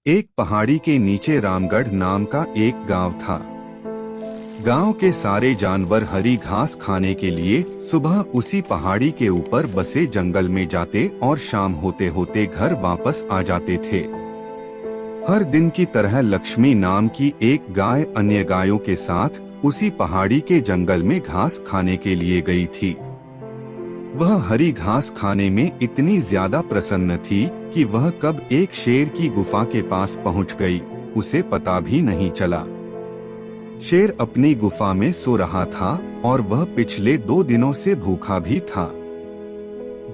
एक पहाड़ी के नीचे रामगढ़ नाम का एक गांव था। गांव के सारे जानवर हरी घास खाने के लिए सुबह उसी पहाड़ी के ऊपर बसे जंगल में जाते और शाम होते होते घर वापस आ जाते थे। हर दिन की तरह लक्ष्मी नाम की एक गाय अन्य गायों के साथ उसी पहाड़ी के जंगल में घास खाने के लिए गई थी। वह हरी घास खाने में इतनी ज्यादा प्रसन्न थी कि वह कब एक शेर की गुफा के पास पहुंच गई, उसे पता भी नहीं चला। शेर अपनी गुफा में सो रहा था और वह पिछले 2 दिनों से भूखा भी था।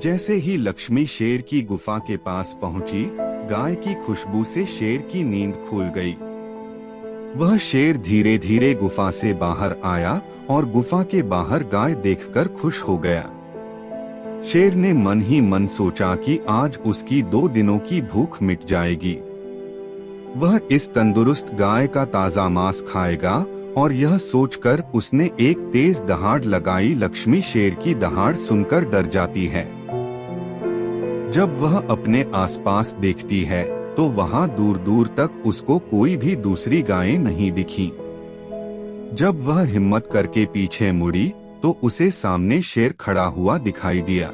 जैसे ही लक्ष्मी शेर की गुफा के पास पहुंची, गाय की खुशबू से शेर की नींद खुल गई। वह शेर धीरे धीरे गुफा से बाहर आया और गुफा के बाहर गाय देखकर खुश हो गया। शेर ने मन ही मन सोचा कि आज उसकी 2 दिनों की भूख मिट जाएगी। वह इस तंदुरुस्त गाय का ताजा मांस खाएगा और यह सोचकर उसने एक तेज दहाड़ लगाई। लक्ष्मी शेर की दहाड़ सुनकर डर जाती है। जब वह अपने आसपास देखती है तो वहां दूर दूर तक उसको कोई भी दूसरी गायें नहीं दिखी। जब वह हिम्मत करके पीछे मुड़ी तो उसे सामने शेर खड़ा हुआ दिखाई दिया।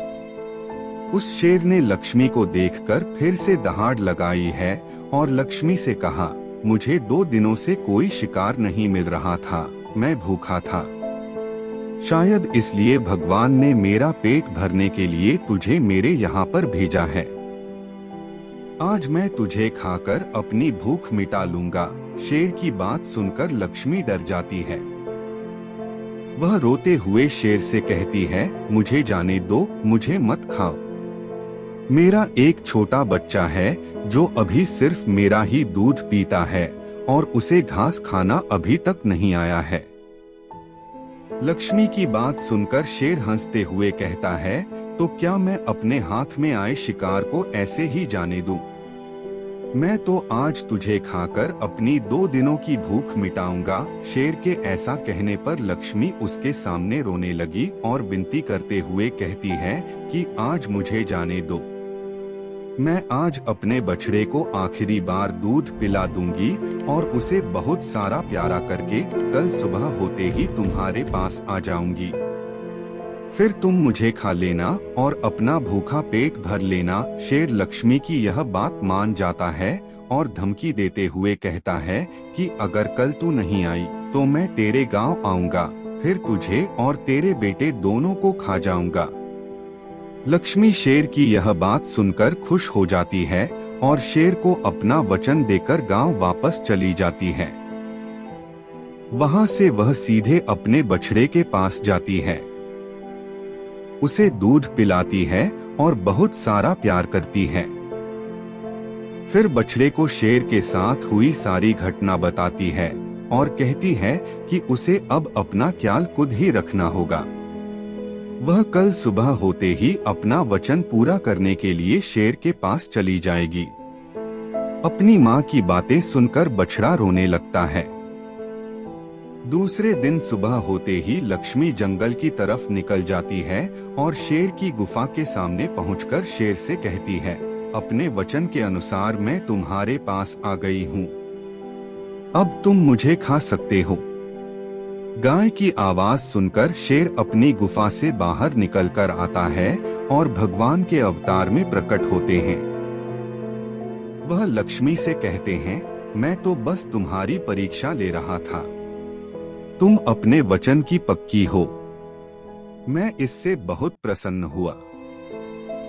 उस शेर ने लक्ष्मी को देखकर फिर से दहाड़ लगाई है और लक्ष्मी से कहा, मुझे 2 दिनों से कोई शिकार नहीं मिल रहा था, मैं भूखा था। शायद इसलिए भगवान ने मेरा पेट भरने के लिए तुझे मेरे यहाँ पर भेजा है। आज मैं तुझे खाकर अपनी भूख मिटा लूंगा। शेर की बात सुनकर लक्ष्मी डर जाती है। वह रोते हुए शेर से कहती है, मुझे जाने दो, मुझे मत खाओ। मेरा एक छोटा बच्चा है जो अभी सिर्फ मेरा ही दूध पीता है और उसे घास खाना अभी तक नहीं आया है। लक्ष्मी की बात सुनकर शेर हंसते हुए कहता है, तो क्या मैं अपने हाथ में आए शिकार को ऐसे ही जाने दूं? मैं तो आज तुझे खाकर अपनी 2 दिनों की भूख मिटाऊंगा। शेर के ऐसा कहने पर लक्ष्मी उसके सामने रोने लगी और विनती करते हुए कहती है कि आज मुझे जाने दो। मैं आज अपने बछड़े को आखिरी बार दूध पिला दूंगी और उसे बहुत सारा प्यारा करके कल सुबह होते ही तुम्हारे पास आ जाऊंगी। फिर तुम मुझे खा लेना और अपना भूखा पेट भर लेना। शेर लक्ष्मी की यह बात मान जाता है और धमकी देते हुए कहता है कि अगर कल तू नहीं आई तो मैं तेरे गांव आऊंगा, फिर तुझे और तेरे बेटे दोनों को खा जाऊंगा। लक्ष्मी शेर की यह बात सुनकर खुश हो जाती है और शेर को अपना वचन देकर गांव वापस चली जाती है। वहां से वह सीधे अपने बछड़े के पास जाती है, उसे दूध पिलाती है और बहुत सारा प्यार करती है। फिर बछड़े को शेर के साथ हुई सारी घटना बताती है और कहती है कि उसे अब अपना ख्याल खुद ही रखना होगा। वह कल सुबह होते ही अपना वचन पूरा करने के लिए शेर के पास चली जाएगी। अपनी माँ की बातें सुनकर बछड़ा रोने लगता है। दूसरे दिन सुबह होते ही लक्ष्मी जंगल की तरफ निकल जाती है और शेर की गुफा के सामने पहुंचकर शेर से कहती है, अपने वचन के अनुसार मैं तुम्हारे पास आ गई हूँ, अब तुम मुझे खा सकते हो। गाय की आवाज सुनकर शेर अपनी गुफा से बाहर निकलकर आता है और भगवान के अवतार में प्रकट होते हैं। वह लक्ष्मी से कहते हैं, मैं तो बस तुम्हारी परीक्षा ले रहा था, तुम अपने वचन की पक्की हो। मैं इससे बहुत प्रसन्न हुआ।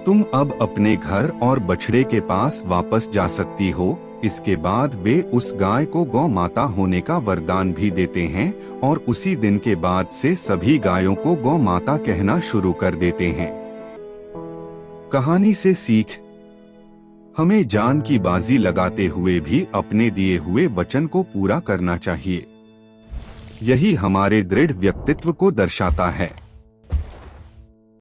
तुम अब अपने घर और बछड़े के पास वापस जा सकती हो। इसके बाद वे उस गाय को गौ माता होने का वरदान भी देते हैं और उसी दिन के बाद से सभी गायों को गौ माता कहना शुरू कर देते हैं। कहानी से सीख, हमें जान की बाजी लगाते हुए भी अपने दिए हुए वचन को पूरा करना चाहिए। यही हमारे दृढ़ व्यक्तित्व को दर्शाता है।